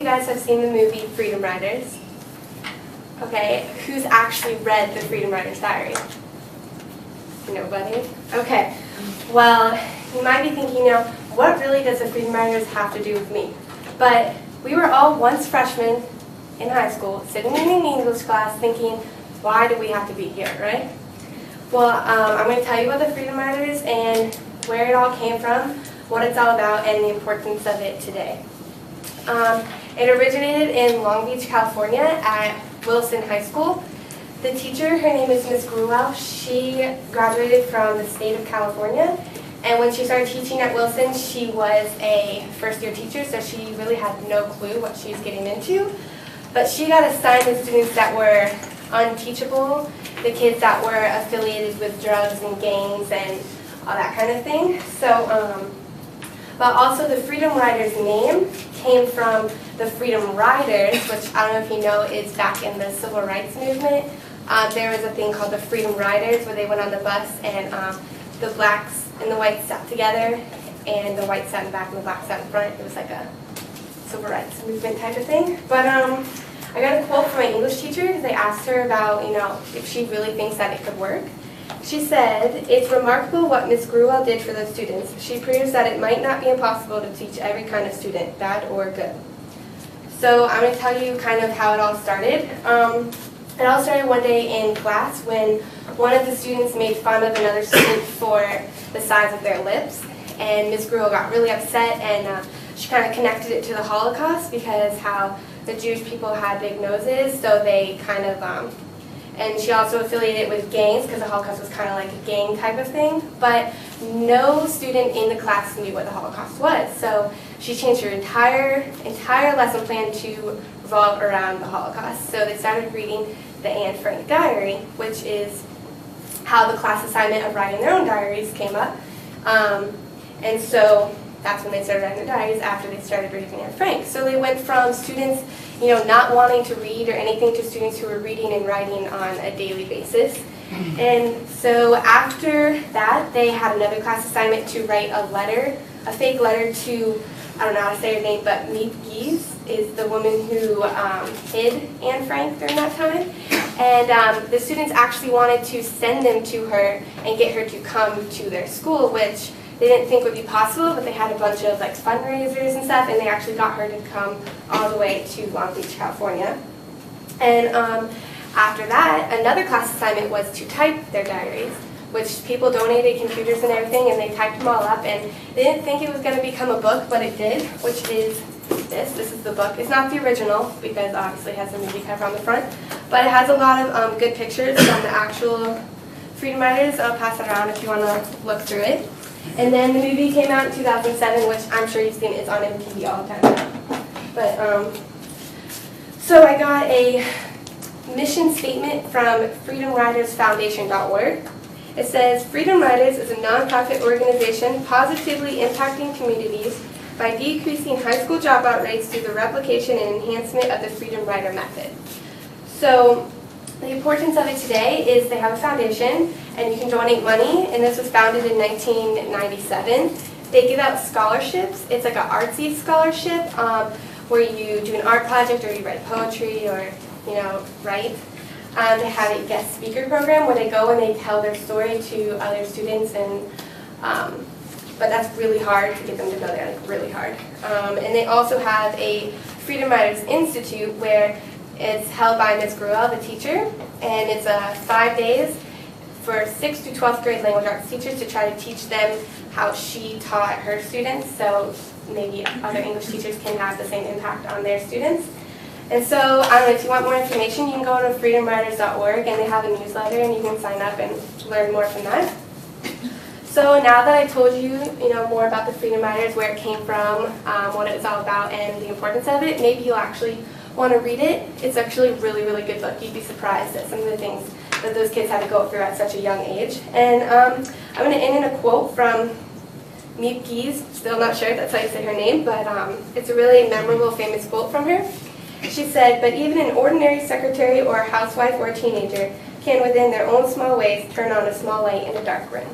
You guys have seen the movie Freedom Riders. Okay, who's actually read the Freedom Riders Diary? Nobody? Okay, well, you might be thinking, what really does the Freedom Riders have to do with me? But we were all once freshmen in high school, sitting in an English class thinking, why do we have to be here, right? Well, I'm going to tell you about the Freedom Riders and where it all came from, what it's all about, and the importance of it today. It originated in Long Beach, California at Wilson High School. The teacher, her name is Miss Gruwell. She graduated from the state of California, and when she started teaching at Wilson, she was a first-year teacher, so she really had no clue what she was getting into. But she got assigned the students that were unteachable, the kids that were affiliated with drugs and gangs and all that kind of thing. So, but also the Freedom Riders name came from the Freedom Riders, which I don't know if you know is back in the civil rights movement. There was a thing called the Freedom Riders where they went on the bus and the blacks and the whites sat together and the whites sat in back and the blacks sat in front. It was like a civil rights movement type of thing. But I got a quote from my English teacher because they asked her about, if she really thinks that it could work. She said, "It's remarkable what Miss Gruwell did for those students. She proves that it might not be impossible to teach every kind of student, bad or good." So I'm going to tell you kind of how it all started. It all started one day in class when one of the students made fun of another student for the size of their lips. And Miss Gruwell got really upset and she kind of connected it to the Holocaust because how the Jewish people had big noses, so they kind of, and she also affiliated it with gangs because the Holocaust was kind of like a gang type of thing. But no student in the class knew what the Holocaust was, so she changed her entire lesson plan to revolve around the Holocaust. So they started reading the Anne Frank diary, which is how the class assignment of writing their own diaries came up. And so that's when they started writing their diaries after they started reading Anne Frank. So they went from students, not wanting to read or anything to students who were reading and writing on a daily basis. And so after that, they had another class assignment to write a letter, a fake letter to, I don't know how to say her name, but Miep Gies is the woman who hid Anne Frank during that time. And the students actually wanted to send them to her and get her to come to their school, which they didn't think would be possible, but they had a bunch of fundraisers and stuff, and they actually got her to come all the way to Long Beach, California. And after that, another class assignment was to type their diaries, which people donated computers and everything, and they typed them all up, and they didn't think it was going to become a book, but it did, which is this. This is the book. It's not the original, because obviously it has the movie cover on the front, but it has a lot of good pictures from the actual Freedom Riders. I'll pass it around if you want to look through it. And then the movie came out in 2007, which I'm sure you've seen. It's on MTV all the time now. But, so I got a mission statement from freedomridersfoundation.org. It says, "Freedom Riders is a nonprofit organization positively impacting communities by decreasing high school dropout rates through the replication and enhancement of the Freedom Rider method." So the importance of it today is they have a foundation and you can donate money, and this was founded in 1997. They give out scholarships. It's like an artsy scholarship where you do an art project or you write poetry or, write. They have a guest speaker program where they go and they tell their story to other students, and but that's really hard to get them to go there, really hard. And they also have a Freedom Riders Institute where it's held by Ms. Gruwell, the teacher, and it's 5 days for 6th to 12th grade language arts teachers to try to teach them how she taught her students, so maybe other English teachers can have the same impact on their students. And so, I don't know, if you want more information, you can go to freedomriders.org, and they have a newsletter, and you can sign up and learn more from that. So now that I told you, more about the Freedom Riders, where it came from, what it was all about, and the importance of it, maybe you'll actually want to read it. It's actually a really, really good book. You'd be surprised at some of the things that those kids had to go through at such a young age. And I'm going to end in a quote from Miep Gies. Still not sure if that's how you say her name, but it's a really memorable, famous quote from her. She said, "But even an ordinary secretary or a housewife or a teenager can, within their own small ways, turn on a small light in a dark room."